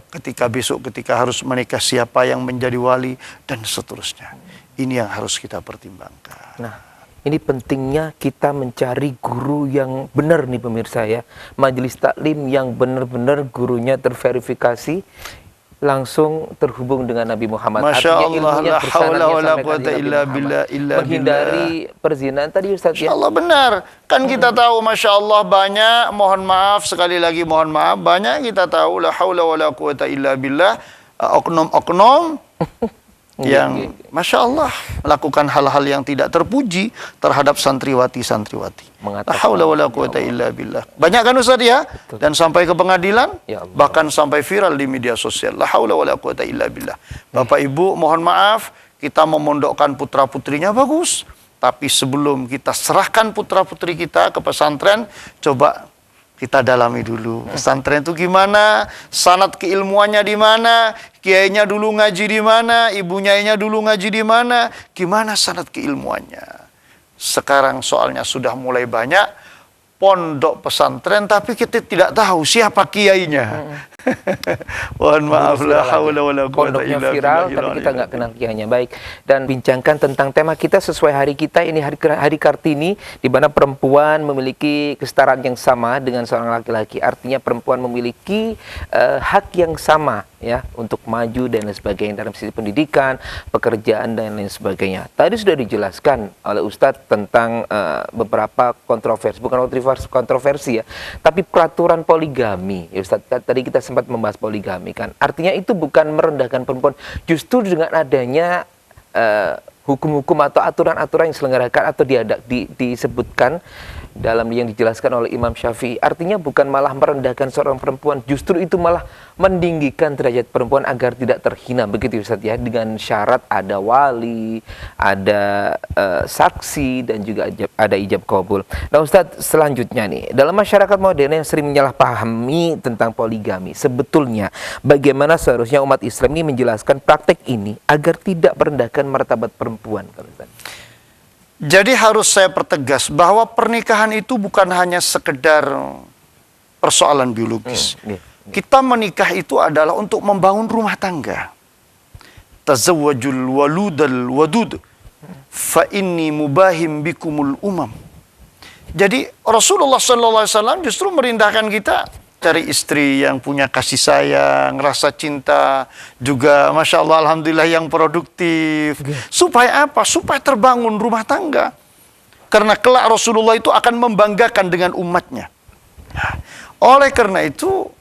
ketika harus menikah siapa yang menjadi wali, dan seterusnya. Ini yang harus kita pertimbangkan. Nah, ini pentingnya kita mencari guru yang benar nih pemirsa ya. Majelis taklim yang benar-benar gurunya terverifikasi, langsung terhubung dengan Nabi Muhammad. Masya Allah, la haula wa la quwata illa billah, menghindari perzinahan tadi Ustaz ya. Masya Allah, benar. Kan kita tahu, Masya Allah, banyak, mohon maaf, sekali lagi mohon maaf, banyak kita tahu, la haula wa la quwata illa billah, oknum-oknum yang Masya Allah melakukan hal-hal yang tidak terpuji terhadap santriwati-santriwati. La haula wa la quwata illa billah. Banyak kan Ustaz ya? Dan sampai ke pengadilan, bahkan sampai viral di media sosial. La haula wa la quwata illa billah. Bapak Ibu, mohon maaf, kita memondokkan putra-putrinya bagus. Tapi sebelum kita serahkan putra-putri kita ke pesantren, coba kita dalami dulu. Pesantren itu gimana? Sanad keilmuannya di mana? Kiainya dulu ngaji di mana? Ibunya dulu ngaji di mana? Gimana sanad keilmuannya? Sekarang soalnya sudah mulai banyak pondok pesantren, tapi kita tidak tahu siapa kiainya. Mohon maaf, la haula wala quwata illa billah. Pondoknya viral, tapi kita nggak kenal kiainya. Baik, dan bincangkan tentang tema kita sesuai hari kita ini, hari Kartini, di mana perempuan memiliki kesetaraan yang sama dengan seorang laki-laki. Artinya perempuan memiliki hak yang sama ya untuk maju dan lain sebagainya dalam sisi pendidikan, pekerjaan dan lain sebagainya. Tadi sudah dijelaskan oleh Ustadz tentang beberapa kontroversi, bukan kontroversi ya, tapi peraturan poligami. Ya Ustadz, tadi kita sempat membahas poligami kan. Artinya itu bukan merendahkan perempuan, justru dengan adanya hukum-hukum atau aturan-aturan yang diselenggarakan atau disebutkan dalam yang dijelaskan oleh Imam Syafi'i, artinya bukan malah merendahkan seorang perempuan, justru itu malah meninggikan derajat perempuan agar tidak terhina, begitu Ustaz ya, dengan syarat ada wali, ada saksi, dan juga ada ijab kabul. Nah Ustaz, selanjutnya nih, dalam masyarakat modern yang sering menyalahpahami tentang poligami, sebetulnya bagaimana seharusnya umat Islam ini menjelaskan praktek ini agar tidak merendahkan martabat perempuan, kalau Ustaz? Jadi harus saya pertegas bahwa pernikahan itu bukan hanya sekedar persoalan biologis. Kita menikah itu adalah untuk membangun rumah tangga. Tazawwajul waludal wadud fa inni mubahim bikumul umam. Jadi Rasulullah SAW justru merintahkan kita cari istri yang punya kasih sayang, rasa cinta, juga Masya Allah, Alhamdulillah yang produktif. Supaya apa? Supaya terbangun rumah tangga. Karena kelak Rasulullah itu akan membanggakan dengan umatnya. Oleh karena itu,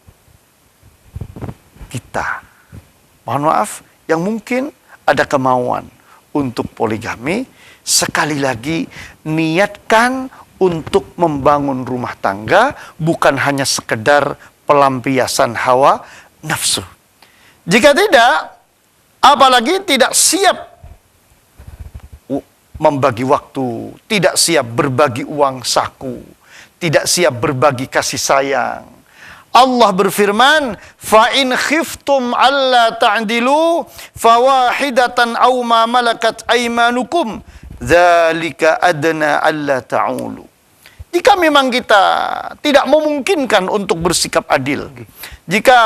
kita mohon maaf, yang mungkin ada kemauan untuk poligami, sekali lagi niatkan untuk membangun rumah tangga, bukan hanya sekedar pelampiasan hawa nafsu. Jika tidak, apalagi tidak siap membagi waktu, tidak siap berbagi uang saku, tidak siap berbagi kasih sayang. Allah berfirman, "Fa in khiftum alla ta'dilu fawahidatan aw ma malakat aymanukum dzalika adna alla ta'ulu." Jika memang kita tidak memungkinkan untuk bersikap adil, jika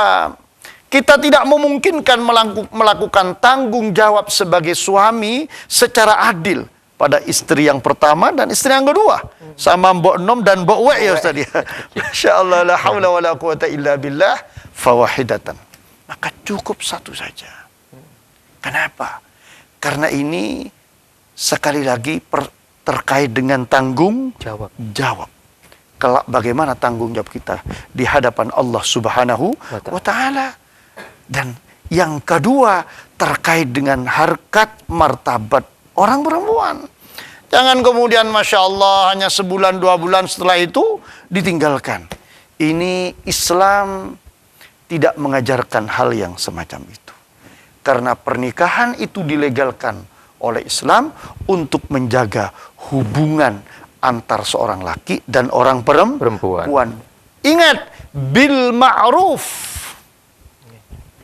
kita tidak memungkinkan melakukan tanggung jawab sebagai suami secara adil pada istri yang pertama dan istri yang kedua, sama Mbok Nom dan Mbok Wek ya Ustaz ya. Masya Allah, la haula wa la quwata illa billah, fawahidatan. Maka cukup satu saja. Kenapa? Karena ini sekali lagi terkait dengan tanggung jawab. Kelak bagaimana tanggung jawab kita di hadapan Allah Subhanahu wa Ta'ala. Dan yang kedua terkait dengan harkat martabat orang perempuan. Jangan kemudian Masya Allah hanya sebulan 2 bulan setelah itu ditinggalkan. Ini Islam tidak mengajarkan hal yang semacam itu. Karena pernikahan itu dilegalkan oleh Islam untuk menjaga hubungan antar seorang laki dan orang perempuan. Ingat, bil ma'ruf.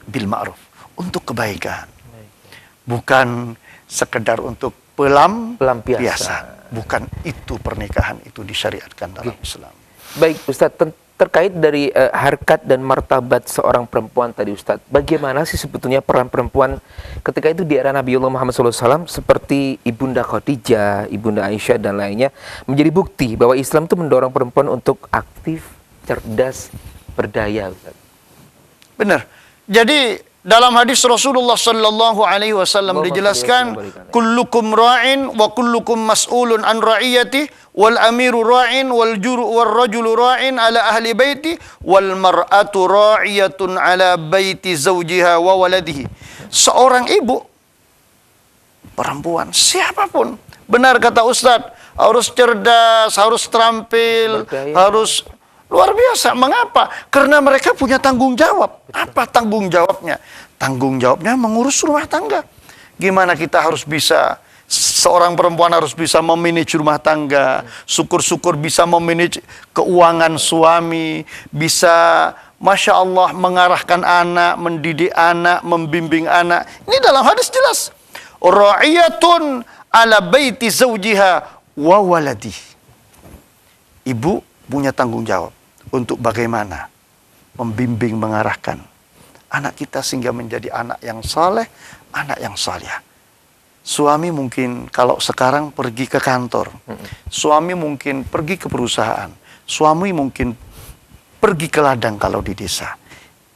Bil ma'ruf. Untuk kebaikan. Bukan sekedar untuk pelampiasan. Bukan itu pernikahan itu disyariatkan dalam Islam. Baik Ustadz, terkait dari harkat dan martabat seorang perempuan tadi Ustadz, bagaimana sih sebetulnya peran perempuan ketika itu di era Nabiullah Muhammad SAW, seperti Ibunda Khadijah, Ibunda Aisyah dan lainnya, menjadi bukti bahwa Islam itu mendorong perempuan untuk aktif, cerdas, berdaya Ustadz. Benar. Jadi dalam hadis Rasulullah sallallahu alaihi wasallam dijelaskan, kullukum ra'in wa kullukum mas'ulun an ra'iyati wal amiru ra'in wal rajulu ra'in ala ahli baiti wal mar'atu ra'iyatun ala baiti zawjiha wa waladihi. Seorang ibu perempuan siapapun, benar kata Ustadz, harus cerdas, harus terampil, harus luar biasa. Mengapa? Karena mereka punya tanggung jawab. Apa tanggung jawabnya? Tanggung jawabnya mengurus rumah tangga. Gimana kita harus bisa, seorang perempuan harus bisa memanage rumah tangga. Syukur-syukur bisa memanage keuangan suami. Bisa, Masya Allah, mengarahkan anak, mendidik anak, membimbing anak. Ini dalam hadis jelas. Ra'iyatun ala baiti zawjiha wa waladi. Ibu punya tanggung jawab untuk bagaimana membimbing, mengarahkan anak kita sehingga menjadi anak yang saleh, anak yang salih. Suami mungkin kalau sekarang pergi ke kantor, suami mungkin pergi ke perusahaan, suami mungkin pergi ke ladang kalau di desa.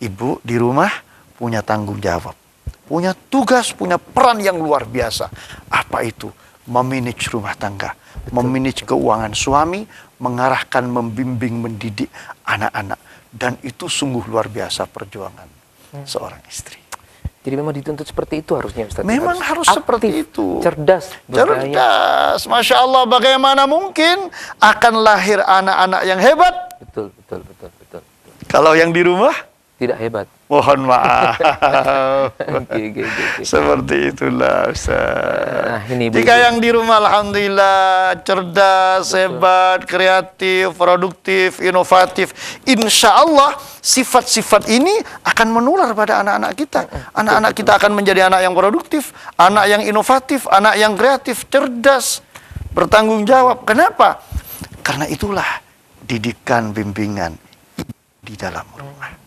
Ibu di rumah punya tanggung jawab, punya tugas, punya peran yang luar biasa. Apa itu? Memanage rumah tangga, memanage keuangan suami, mengarahkan, membimbing, mendidik anak-anak. Dan itu sungguh luar biasa perjuangan seorang istri. Jadi memang dituntut seperti itu harusnya Ustaz. Memang harus aktif, seperti itu. Cerdas, berdaya. Cerdas. Masya Allah, bagaimana mungkin akan lahir anak-anak yang hebat? Betul. Kalau yang di rumah tidak hebat. Mohon maaf. Okay. Seperti itulah Ustaz. Nah, ini jika yang di rumah alhamdulillah cerdas, hebat, kreatif, produktif, inovatif, insya Allah sifat-sifat ini akan menular pada anak-anak kita. Anak-anak kita akan menjadi anak yang produktif, anak yang inovatif, anak yang kreatif, cerdas, bertanggung jawab. Kenapa? Karena itulah didikan, bimbingan di dalam rumah.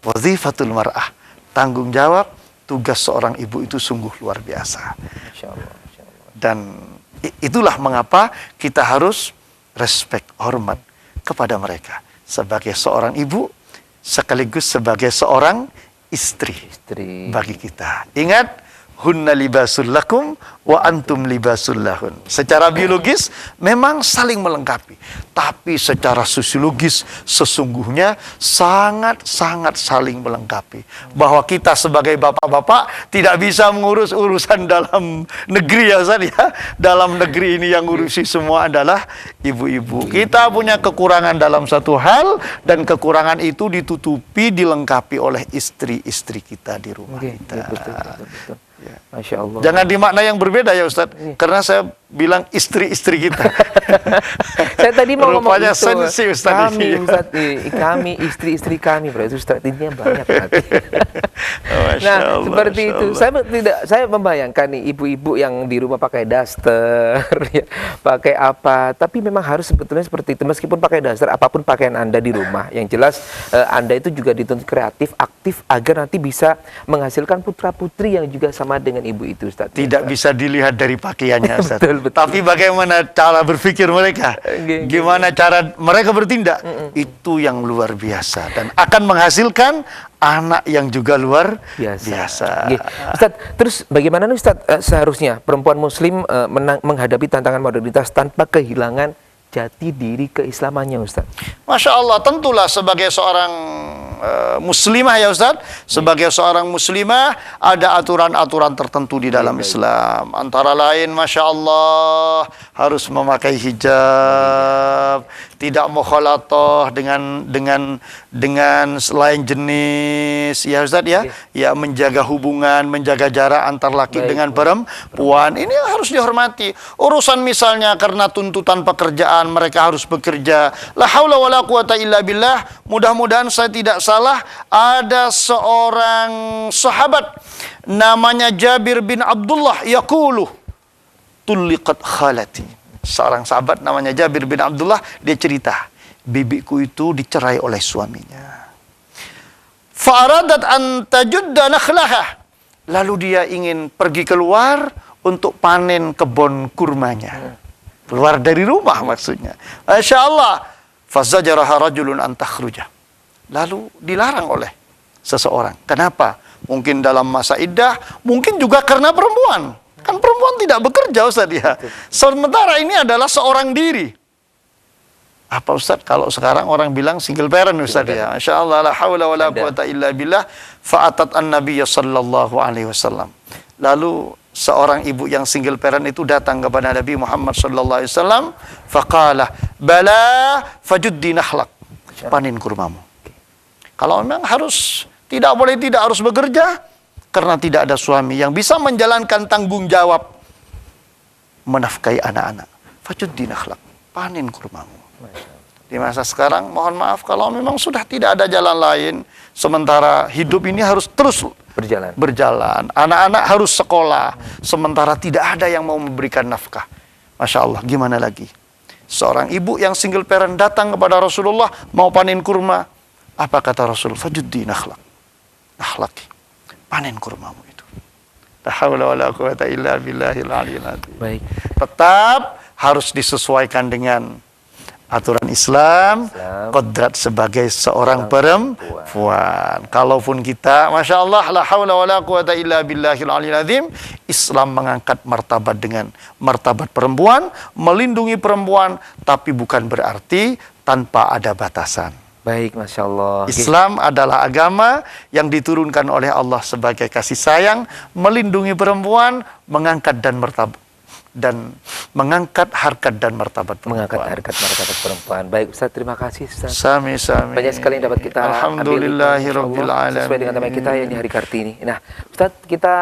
Wazifatul mar'ah, tanggung jawab, tugas seorang ibu itu sungguh luar biasa. Masya Allah. Dan itulah mengapa kita harus respect, hormat kepada mereka. Sebagai seorang ibu, sekaligus sebagai seorang istri. Bagi kita. Ingat, hunna libasul lakum wa antum libasul lahun. Secara biologis memang saling melengkapi, tapi secara sosiologis sesungguhnya sangat-sangat saling melengkapi. Bahwa kita sebagai bapak-bapak tidak bisa mengurus urusan dalam negeri ya Ustaz ya. Dalam negeri ini yang ngurusi semua adalah ibu-ibu. Kita punya kekurangan dalam satu hal, dan kekurangan itu ditutupi, dilengkapi oleh istri-istri kita di rumah kita. Betul. Ya. Masya Allah. Jangan dimakna yang berbeda ya Ustaz, karena saya bilang istri-istri kita. Saya tadi mau ngomong Rupanya itu. sensi Ustaz Kami, ini. Ustaz, kami istri-istri kami, berarti strateginya banyak berarti. Masya Nah, Allah, seperti Masya itu. Allah. Saya membayangkan nih ibu-ibu yang di rumah pakai daster, ya, pakai apa. Tapi memang harus sebetulnya seperti itu. Meskipun pakai daster, apapun pakaian Anda di rumah, yang jelas Anda itu juga dituntut kreatif, aktif agar nanti bisa menghasilkan putra-putri yang juga sama dengan ibu itu, Ustaz. Tidak bisa dilihat dari pakaiannya Ustaz. Betul. Tapi bagaimana cara berpikir mereka, gimana cara mereka bertindak, itu yang luar biasa dan akan menghasilkan anak yang juga luar biasa. Ustaz, terus bagaimana nih Ustaz, seharusnya perempuan muslim menghadapi tantangan modernitas tanpa kehilangan jati diri keislamannya, Ustaz? Masya Allah, tentulah sebagai seorang muslimah ya Ustaz, sebagai seorang muslimah ada aturan-aturan tertentu di dalam Islam. Antara lain, Masya Allah, harus memakai hijab, tidak mukhalatoh dengan lain jenis, ya Ustaz ya, ya menjaga hubungan, menjaga jarak antar laki dengan perempuan. Ini harus dihormati. Urusan misalnya karena tuntutan pekerjaan mereka harus bekerja. La haula wala quwata illa billah. Mudah-mudahan saya tidak salah, ada seorang sahabat namanya Jabir bin Abdullah yaqulu tulliqat khalati. Seorang sahabat namanya Jabir bin Abdullah, dia cerita, bibiku itu dicerai oleh suaminya. Fa'aradat an tajudda nakhlaha. Lalu dia ingin pergi keluar untuk panen kebun kurmanya. Keluar dari rumah maksudnya. Masya Allah. Fazajaraha rajulun an takhruja. Lalu dilarang oleh seseorang. Kenapa? Mungkin dalam masa iddah, mungkin juga karena perempuan. Kan perempuan tidak bekerja Ustaz ya. Sementara ini adalah seorang diri. Apa Ustaz kalau sekarang orang bilang single parent Ustaz ya. Masya Allah, la hawla wa la quwata illa billah. Fa'atat an-nabiyya sallallahu alaihi wasallam. Lalu seorang ibu yang single parent itu datang kepada Nabi Muhammad sallallahu alaihi wasallam, faqala bala fajuddi nakhlak. Panen kurmamu. Kalau memang tidak harus bekerja karena tidak ada suami yang bisa menjalankan tanggung jawab menafkahi anak-anak. Fajuddi nakhlak. Panen kurmamu. Di masa sekarang, mohon maaf kalau memang sudah tidak ada jalan lain, sementara hidup ini harus terus berjalan. Anak-anak harus sekolah, sementara tidak ada yang mau memberikan nafkah. Masya Allah, gimana lagi? Seorang ibu yang single parent datang kepada Rasulullah mau panen kurma. Apa kata Rasul? Fajuddi nakhlak. Nakhlaki. Panen kurmamu itu. La haula wala quwata illa billahil aliyyil azim. Baik. Tetap harus disesuaikan dengan aturan Islam, kodrat sebagai seorang perempuan. Kalaupun kita, Masya Allah, la hawla wa la quwata illa billahil aliyyil azim, Islam mengangkat martabat dengan martabat perempuan, melindungi perempuan, tapi bukan berarti tanpa ada batasan. Baik, Masya Allah. Islam adalah agama yang diturunkan oleh Allah sebagai kasih sayang, melindungi perempuan, mengangkat harkat dan martabat perempuan. Mengangkat harkat martabat perempuan. Baik Ustaz, terima kasih Ustaz. Sami-sami. Banyak sekali yang dapat kita Alhamdulillahirabbil alamin. sesuai dengan tema kita yang di hari Kartini. Nah, Ustaz, kita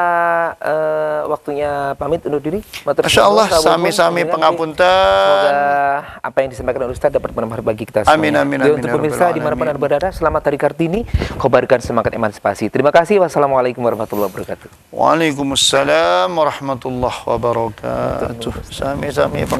waktunya pamit undur diri. Masya Allah, sami-sami pengapunten. Semoga apa yang disampaikan oleh Ustaz dapat bermanfaat bagi kita semua. Amin, amin, Jadi amin, untuk ya pemirsa Rabbal dimanapun alamin. Anda berada, selamat hari Kartini. Kobarkan semangat emansipasi. Terima kasih. Wassalamualaikum warahmatullahi wabarakatuh. Waalaikumsalam warahmatullahi wabarakatuh. Sami-sami pengapunten.